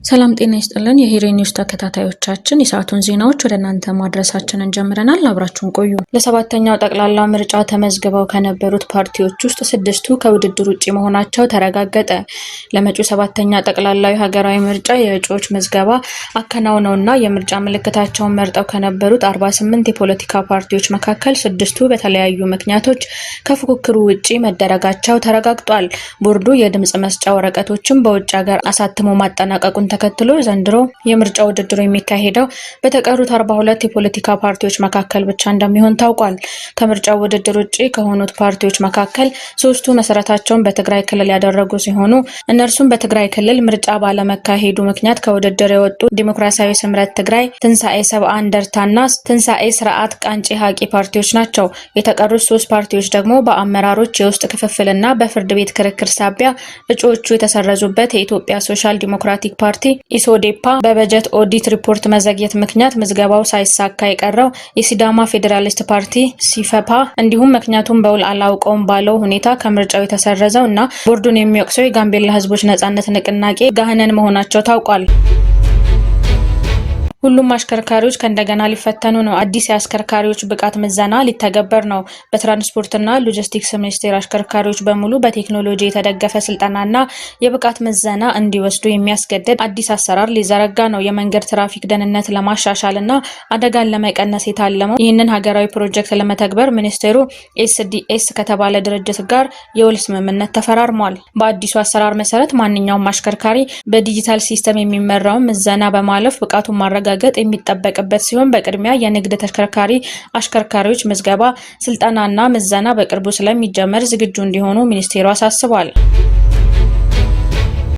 ሰላም ጤና ይስጥልን የሂሬ ኒውስ ተከታታዮቻችን የሰዓቱን ዜናዎች ወደ እናንተ ማድረሳችንን ጀምረናል። አብራችሁን ቆዩ። ለሰባተኛው ጠቅላላ ምርጫ ተመዝግበው ከነበሩት ፓርቲዎች ውስጥ 6ቱ ከውድድር ውጪ መሆናቸው ተረጋገጠ። ለመጪው ሰባተኛ ጠቅላላዊ ሀገራዊ ምርጫ የእጩዎች ምዝገባ አከናውነውና የምርጫ ምልክታቸውን መርጠው ከነበሩት 48 የፖለቲካ ፓርቲዎች መካከል 6ቱ በተለያዩ ምክንያቶች ከፉክክሩ ውጪ መደረጋቸው ተረጋግጧል። ቦርዱ የድምጽ መስጫ ወረቀቶችን በውጭ ሀገር አሳትሞ ማጠናቀቁን ተከትሎ ዘንድሮ የምርጫ ውድድሩ የሚካሄደው በተቀሩት 42 የፖለቲካ ፓርቲዎች መካከል ብቻ እንደሚሆን ታውቋል። ከምርጫው ውድድር ውጪ ከሆኑት ፓርቲዎች መካከል 3ቱ መሰረታቸውን በትግራይ ክልል ያደረጉ ሲሆኑ እነርሱም በትግራይ ክልል ምርጫ ባለመካሄዱ ምክንያት ከውድድር የወጡ ዲሞክራሲያዊ ስምረት ትግራይ፣ ትንሳኤ ሰብአ እንደርታና ትንሳኤ ስርዓት ቃንጪ ሀቂ ፓርቲዎች ናቸው። የተቀሩት 3 ፓርቲዎች ደግሞ በአመራሮች የውስጥ ክፍፍልና በፍርድ ቤት ክርክር ሳቢያ እጩዎቹ የተሰረዙበት የኢትዮጵያ ሶሻል ዲሞክራቲክ ፓርቲ ኢሶዴፓ፣ በበጀት ኦዲት ሪፖርት መዘግየት ምክንያት ምዝገባው ሳይሳካ የቀረው የሲዳማ ፌዴራሊስት ፓርቲ ሲፈፓ፣ እንዲሁም ምክንያቱም በውል አላውቀውም ባለው ሁኔታ ከምርጫው የተሰረዘው እና ቦርዱን የሚወቅሰው የጋምቤላ ህዝቦች ነጻነት ንቅናቄ ጋህነን መሆናቸው ታውቋል። ሁሉም አሽከርካሪዎች ከእንደገና ሊፈተኑ ነው። አዲስ የአሽከርካሪዎች ብቃት ምዘና ሊተገበር ነው። በትራንስፖርትና ሎጂስቲክስ ሚኒስቴር አሽከርካሪዎች በሙሉ በቴክኖሎጂ የተደገፈ ስልጠናና የብቃት ምዘና እንዲወስዱ የሚያስገድድ አዲስ አሰራር ሊዘረጋ ነው። የመንገድ ትራፊክ ደህንነት ለማሻሻልና አደጋን ለመቀነስ የታለመው ይህንን ሀገራዊ ፕሮጀክት ለመተግበር ሚኒስቴሩ ኤስዲኤስ ከተባለ ድርጅት ጋር የውል ስምምነት ተፈራርሟል። በአዲሱ አሰራር መሰረት ማንኛውም አሽከርካሪ በዲጂታል ሲስተም የሚመራውን ምዘና በማለፍ ብቃቱን ማረጋገጥ የሚጠበቅበት ሲሆን በቅድሚያ የንግድ ተሽከርካሪ አሽከርካሪዎች ምዝገባ፣ ስልጠናና ምዘና በቅርቡ ስለሚጀመር ዝግጁ እንዲሆኑ ሚኒስቴሩ አሳስቧል።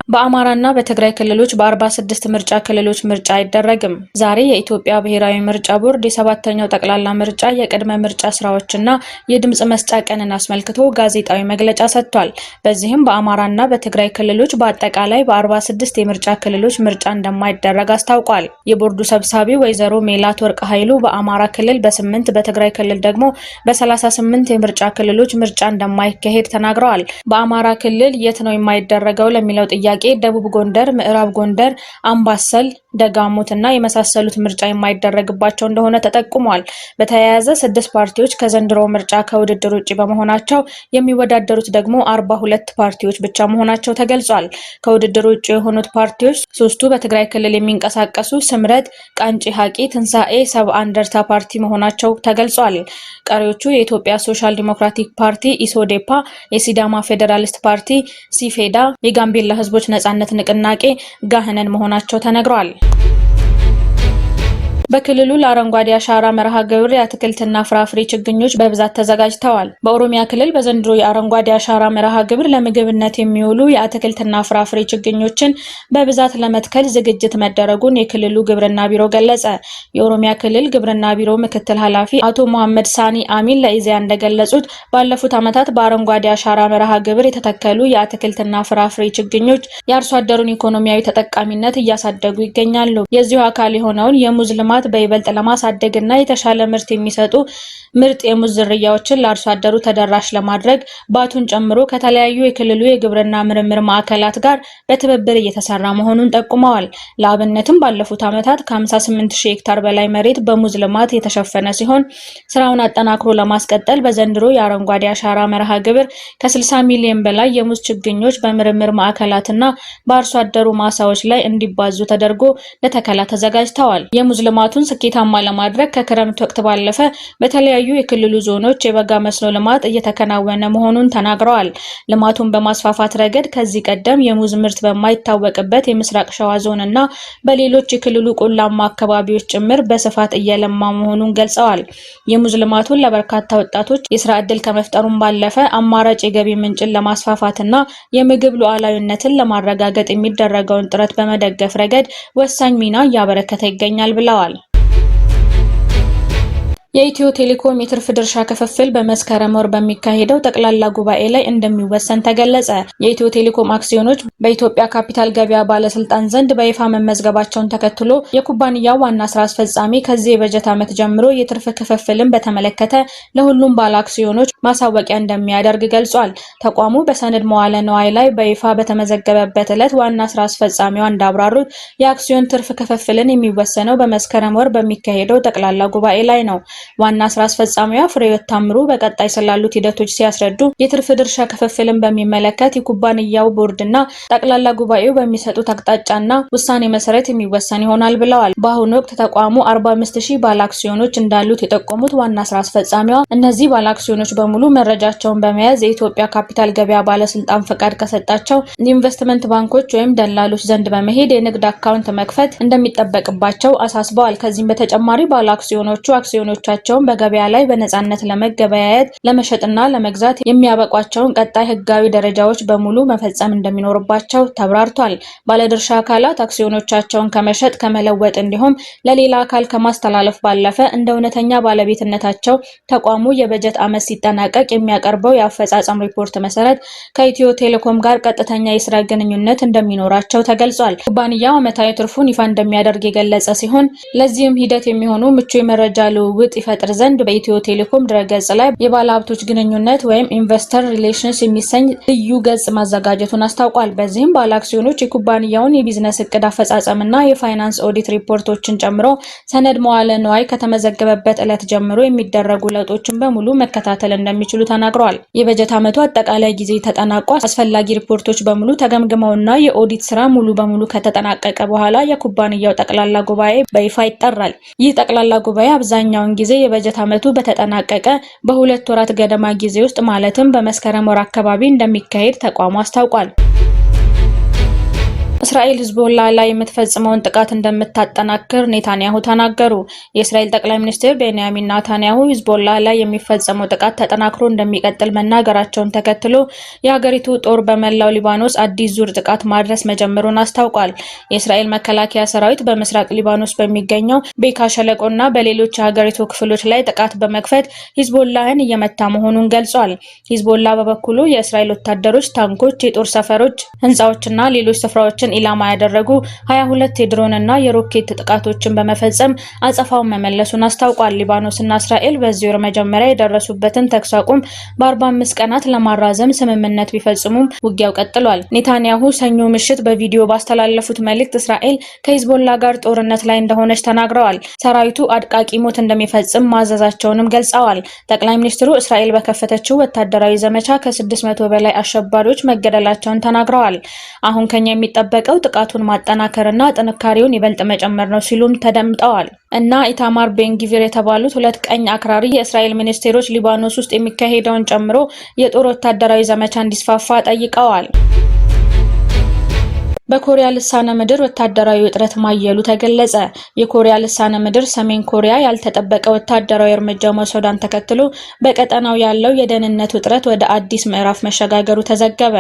በአማራና በትግራይ ክልሎች በ46 ምርጫ ክልሎች ምርጫ አይደረግም። ዛሬ የኢትዮጵያ ብሔራዊ ምርጫ ቦርድ የሰባተኛው ጠቅላላ ምርጫ የቅድመ ምርጫ ስራዎችና የድምጽ መስጫ ቀንን አስመልክቶ ጋዜጣዊ መግለጫ ሰጥቷል። በዚህም በአማራና በትግራይ ክልሎች በአጠቃላይ በ46 የምርጫ ክልሎች ምርጫ እንደማይደረግ አስታውቋል። የቦርዱ ሰብሳቢ ወይዘሮ ሜላት ወርቅ ኃይሉ በአማራ ክልል በ8 በትግራይ ክልል ደግሞ በ38 የምርጫ ክልሎች ምርጫ እንደማይካሄድ ተናግረዋል። በአማራ ክልል የት ነው የማይደረገው ለሚለው ጥያቄ ደቡብ ጎንደር፣ ምዕራብ ጎንደር፣ አምባሰል፣ ደጋሞትና የመሳሰሉት ምርጫ የማይደረግባቸው እንደሆነ ተጠቁሟል። በተያያዘ 6 ፓርቲዎች ከዘንድሮ ምርጫ ከውድድር ውጪ በመሆናቸው የሚወዳደሩት ደግሞ 42 ፓርቲዎች ብቻ መሆናቸው ተገልጿል። ከውድድር ውጪ የሆኑት ፓርቲዎች 3ቱ በትግራይ ክልል የሚንቀሳቀሱ ስምረት፣ ቃንጪ ሀቂ፣ ትንሳኤ ሰብአ እንደርታ ፓርቲ መሆናቸው ተገልጿል። ቀሪዎቹ የኢትዮጵያ ሶሻል ዲሞክራቲክ ፓርቲ ኢሶዴፓ፣ የሲዳማ ፌዴራሊስት ፓርቲ ሲፌዳ፣ የጋምቤላ ህዝቦች ነጻነት ንቅናቄ ጋህነን መሆናቸው ተነግሯል። በክልሉ ለአረንጓዴ አሻራ መርሃ ግብር የአትክልትና ፍራፍሬ ችግኞች በብዛት ተዘጋጅተዋል። በኦሮሚያ ክልል በዘንድሮ የአረንጓዴ አሻራ መርሃ ግብር ለምግብነት የሚውሉ የአትክልትና ፍራፍሬ ችግኞችን በብዛት ለመትከል ዝግጅት መደረጉን የክልሉ ግብርና ቢሮ ገለጸ። የኦሮሚያ ክልል ግብርና ቢሮ ምክትል ኃላፊ አቶ መሐመድ ሳኒ አሚን ለኢዜአ እንደገለጹት ባለፉት ዓመታት በአረንጓዴ አሻራ መርሃ ግብር የተተከሉ የአትክልትና ፍራፍሬ ችግኞች የአርሶ አደሩን ኢኮኖሚያዊ ተጠቃሚነት እያሳደጉ ይገኛሉ። የዚሁ አካል የሆነውን የሙዝ ልማት በይበልጥ ለማሳደግና የተሻለ ምርት የሚሰጡ ምርጥ የሙዝ ዝርያዎችን ለአርሶ አደሩ ተደራሽ ለማድረግ ባቱን ጨምሮ ከተለያዩ የክልሉ የግብርና ምርምር ማዕከላት ጋር በትብብር እየተሰራ መሆኑን ጠቁመዋል። ለአብነትም ባለፉት ዓመታት ከ58,000 ሄክታር በላይ መሬት በሙዝ ልማት የተሸፈነ ሲሆን ስራውን አጠናክሮ ለማስቀጠል በዘንድሮ የአረንጓዴ አሻራ መርሃ ግብር ከ60 ሚሊዮን በላይ የሙዝ ችግኞች በምርምር ማዕከላትና በአርሶ አደሩ ማሳዎች ላይ እንዲባዙ ተደርጎ ለተከላ ተዘጋጅተዋል። የሙዝ ልማቱን ስኬታማ ለማድረግ ከክረምት ወቅት ባለፈ በተለያዩ የክልሉ ዞኖች የበጋ መስኖ ልማት እየተከናወነ መሆኑን ተናግረዋል። ልማቱን በማስፋፋት ረገድ ከዚህ ቀደም የሙዝ ምርት በማይታወቅበት የምስራቅ ሸዋ ዞን እና በሌሎች የክልሉ ቆላማ አካባቢዎች ጭምር በስፋት እየለማ መሆኑን ገልጸዋል። የሙዝ ልማቱን ለበርካታ ወጣቶች የስራ ዕድል ከመፍጠሩም ባለፈ አማራጭ የገቢ ምንጭን ለማስፋፋትና የምግብ ሉዓላዊነትን ለማረጋገጥ የሚደረገውን ጥረት በመደገፍ ረገድ ወሳኝ ሚና እያበረከተ ይገኛል ብለዋል። የኢትዮ ቴሌኮም የትርፍ ድርሻ ክፍፍል በመስከረም ወር በሚካሄደው ጠቅላላ ጉባኤ ላይ እንደሚወሰን ተገለጸ። የኢትዮ ቴሌኮም አክሲዮኖች በኢትዮጵያ ካፒታል ገበያ ባለስልጣን ዘንድ በይፋ መመዝገባቸውን ተከትሎ የኩባንያው ዋና ስራ አስፈጻሚ ከዚህ የበጀት ዓመት ጀምሮ የትርፍ ክፍፍልን በተመለከተ ለሁሉም ባለ አክሲዮኖች ማሳወቂያ እንደሚያደርግ ገልጿል። ተቋሙ በሰነድ መዋለ ንዋይ ላይ በይፋ በተመዘገበበት ዕለት ዋና ስራ አስፈጻሚዋ እንዳብራሩት የአክሲዮን ትርፍ ክፍፍልን የሚወሰነው በመስከረም ወር በሚካሄደው ጠቅላላ ጉባኤ ላይ ነው። ዋና ስራ አስፈጻሚዋ ፍሬህይወት ታምሩ በቀጣይ ስላሉት ሂደቶች ሲያስረዱ የትርፍ ድርሻ ክፍፍልን በሚመለከት የኩባንያው ቦርድና ጠቅላላ ጉባኤው በሚሰጡት አቅጣጫና ውሳኔ መሰረት የሚወሰን ይሆናል ብለዋል። በአሁኑ ወቅት ተቋሙ 45000 ባለ አክሲዮኖች እንዳሉት የጠቆሙት ዋና ስራ አስፈጻሚዋ እነዚህ ባለ አክሲዮኖች በሙሉ መረጃቸውን በመያዝ የኢትዮጵያ ካፒታል ገበያ ባለስልጣን ፈቃድ ከሰጣቸው የኢንቨስትመንት ባንኮች ወይም ደላሎች ዘንድ በመሄድ የንግድ አካውንት መክፈት እንደሚጠበቅባቸው አሳስበዋል። ከዚህም በተጨማሪ ባለ አክሲዮኖቹ አክሲዮኖቻቸውን በገበያ ላይ በነጻነት ለመገበያየት ለመሸጥና ለመግዛት የሚያበቋቸውን ቀጣይ ህጋዊ ደረጃዎች በሙሉ መፈጸም እንደሚኖርባቸው ተብራርቷል። ባለድርሻ አካላት አክሲዮኖቻቸውን ከመሸጥ ከመለወጥ እንዲሁም ለሌላ አካል ከማስተላለፍ ባለፈ እንደ እውነተኛ ባለቤትነታቸው ተቋሙ የበጀት ዓመት ሲጠናቀቅ የሚያቀርበው የአፈጻጸም ሪፖርት መሰረት ከኢትዮ ቴሌኮም ጋር ቀጥተኛ የስራ ግንኙነት እንደሚኖራቸው ተገልጿል። ኩባንያው ዓመታዊ ትርፉን ይፋ እንደሚያደርግ የገለጸ ሲሆን ለዚህም ሂደት የሚሆኑ ምቹ የመረጃ ልውውጥ ይፈጥር ዘንድ በኢትዮ ቴሌኮም ድረገጽ ላይ የባለሀብቶች ግንኙነት ወይም ኢንቨስተር ሪሌሽንስ የሚሰኝ ልዩ ገጽ ማዘጋጀቱን አስታውቋል። በዚህም ባለ አክሲዮኖች የኩባንያውን የቢዝነስ እቅድ አፈጻጸምና የፋይናንስ ኦዲት ሪፖርቶችን ጨምሮ ሰነድ መዋለ ንዋይ ከተመዘገበበት ዕለት ጀምሮ የሚደረጉ ለውጦችን በሙሉ መከታተል እንደሚችሉ ተናግረዋል። የበጀት ዓመቱ አጠቃላይ ጊዜ ተጠናቆ አስፈላጊ ሪፖርቶች በሙሉ ተገምግመውና የኦዲት ስራ ሙሉ በሙሉ ከተጠናቀቀ በኋላ የኩባንያው ጠቅላላ ጉባኤ በይፋ ይጠራል። ይህ ጠቅላላ ጉባኤ አብዛኛውን ጊዜ የበጀት ዓመቱ በተጠናቀቀ በሁለት ወራት ገደማ ጊዜ ውስጥ ማለትም በመስከረም ወር አካባቢ እንደሚካሄድ ተቋሙ አስታውቋል። እስራኤል ሂዝቦላ ላይ የምትፈጽመውን ጥቃት እንደምታጠናክር ኔታንያሁ ተናገሩ። የእስራኤል ጠቅላይ ሚኒስትር ቤንያሚን ኔታንያሁ ሂዝቦላ ላይ የሚፈጸመው ጥቃት ተጠናክሮ እንደሚቀጥል መናገራቸውን ተከትሎ የሀገሪቱ ጦር በመላው ሊባኖስ አዲስ ዙር ጥቃት ማድረስ መጀመሩን አስታውቋል። የእስራኤል መከላከያ ሰራዊት በምስራቅ ሊባኖስ በሚገኘው ቤካ ሸለቆና በሌሎች የሀገሪቱ ክፍሎች ላይ ጥቃት በመክፈት ሂዝቦላን እየመታ መሆኑን ገልጿል። ሂዝቦላ በበኩሉ የእስራኤል ወታደሮች ታንኮች፣ የጦር ሰፈሮች፣ ህንጻዎችና ሌሎች ስፍራዎችን ኢላማ ያደረጉ 22 የድሮን እና የሮኬት ጥቃቶችን በመፈጸም አጸፋውን መመለሱን አስታውቋል። ሊባኖስና እስራኤል በዚህ ወር መጀመሪያ የደረሱበትን ተኩስ አቁም በ45 ቀናት ለማራዘም ስምምነት ቢፈጽሙም ውጊያው ቀጥሏል። ኔታንያሁ ሰኞ ምሽት በቪዲዮ ባስተላለፉት መልእክት እስራኤል ከሂዝቦላ ጋር ጦርነት ላይ እንደሆነች ተናግረዋል። ሰራዊቱ አድቃቂ ሞት እንደሚፈጽም ማዘዛቸውንም ገልጸዋል። ጠቅላይ ሚኒስትሩ እስራኤል በከፈተችው ወታደራዊ ዘመቻ ከ600 በላይ አሸባሪዎች መገደላቸውን ተናግረዋል። አሁን ከኛ የሚጠበቀው ጥቃቱን ማጠናከርና ጥንካሬውን ይበልጥ መጨመር ነው ሲሉም ተደምጠዋል። እና ኢታማር ቤንጊቪር የተባሉት ሁለት ቀኝ አክራሪ የእስራኤል ሚኒስቴሮች ሊባኖስ ውስጥ የሚካሄደውን ጨምሮ የጦር ወታደራዊ ዘመቻ እንዲስፋፋ ጠይቀዋል። በኮሪያ ልሳነ ምድር ወታደራዊ ውጥረት ማየሉ ተገለጸ። የኮሪያ ልሳነ ምድር ሰሜን ኮሪያ ያልተጠበቀ ወታደራዊ እርምጃ መውሰዷን ተከትሎ በቀጠናው ያለው የደህንነት ውጥረት ወደ አዲስ ምዕራፍ መሸጋገሩ ተዘገበ።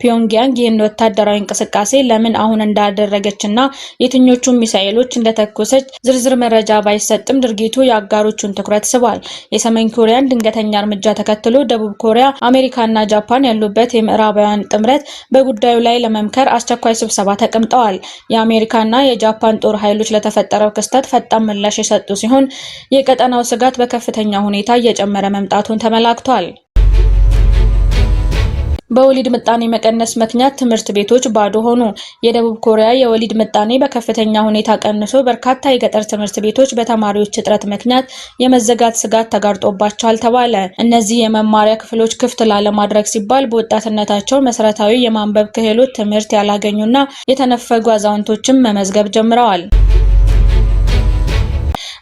ፒዮንግያንግ ይህን ወታደራዊ እንቅስቃሴ ለምን አሁን እንዳደረገችና የትኞቹ ሚሳኤሎች እንደተኮሰች ዝርዝር መረጃ ባይሰጥም ድርጊቱ የአጋሮቹን ትኩረት ስቧል። የሰሜን ኮሪያን ድንገተኛ እርምጃ ተከትሎ ደቡብ ኮሪያ፣ አሜሪካና ጃፓን ያሉበት የምዕራባውያን ጥምረት በጉዳዩ ላይ ለመምከር አስቸኳይ ስብሰባ ተቀምጠዋል። የአሜሪካና የጃፓን ጦር ኃይሎች ለተፈጠረው ክስተት ፈጣን ምላሽ የሰጡ ሲሆን የቀጠናው ስጋት በከፍተኛ ሁኔታ እየጨመረ መምጣቱን ተመላክቷል። በወሊድ ምጣኔ መቀነስ ምክንያት ትምህርት ቤቶች ባዶ ሆኑ። የደቡብ ኮሪያ የወሊድ ምጣኔ በከፍተኛ ሁኔታ ቀንሶ በርካታ የገጠር ትምህርት ቤቶች በተማሪዎች እጥረት ምክንያት የመዘጋት ስጋት ተጋርጦባቸዋል ተባለ። እነዚህ የመማሪያ ክፍሎች ክፍት ላለማድረግ ሲባል በወጣትነታቸው መሰረታዊ የማንበብ ክህሎት ትምህርት ያላገኙና የተነፈጉ አዛውንቶችም መመዝገብ ጀምረዋል።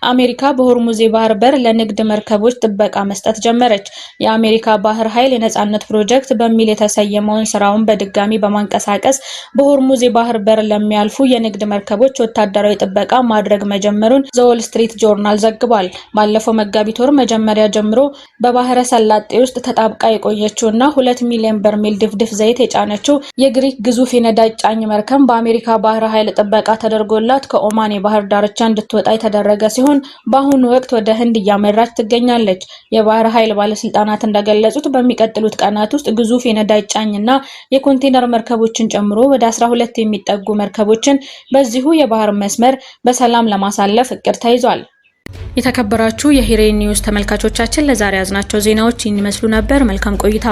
አሜሪካ በሆርሙዝ የባህር በር ለንግድ መርከቦች ጥበቃ መስጠት ጀመረች። የአሜሪካ ባህር ኃይል የነጻነት ፕሮጀክት በሚል የተሰየመውን ስራውን በድጋሚ በማንቀሳቀስ በሆርሙዝ የባህር በር ለሚያልፉ የንግድ መርከቦች ወታደራዊ ጥበቃ ማድረግ መጀመሩን ዘ ዎል ስትሪት ጆርናል ዘግቧል። ባለፈው መጋቢት ወር መጀመሪያ ጀምሮ በባህረ ሰላጤ ውስጥ ተጣብቃ የቆየችውና 2 ሚሊዮን በርሜል ድፍድፍ ዘይት የጫነችው የግሪክ ግዙፍ የነዳጅ ጫኝ መርከብ በአሜሪካ ባህር ኃይል ጥበቃ ተደርጎላት ከኦማን የባህር ዳርቻ እንድትወጣ የተደረገ ሲሆን ሲሆን በአሁኑ ወቅት ወደ ህንድ እያመራች ትገኛለች። የባህር ኃይል ባለስልጣናት እንደገለጹት በሚቀጥሉት ቀናት ውስጥ ግዙፍ የነዳጅ ጫኝና የኮንቴነር መርከቦችን ጨምሮ ወደ 12 የሚጠጉ መርከቦችን በዚሁ የባህር መስመር በሰላም ለማሳለፍ እቅድ ተይዟል። የተከበራችሁ የሂሬን ኒውስ ተመልካቾቻችን ለዛሬ ያዝናቸው ዜናዎች ይመስሉ ነበር። መልካም ቆይታ።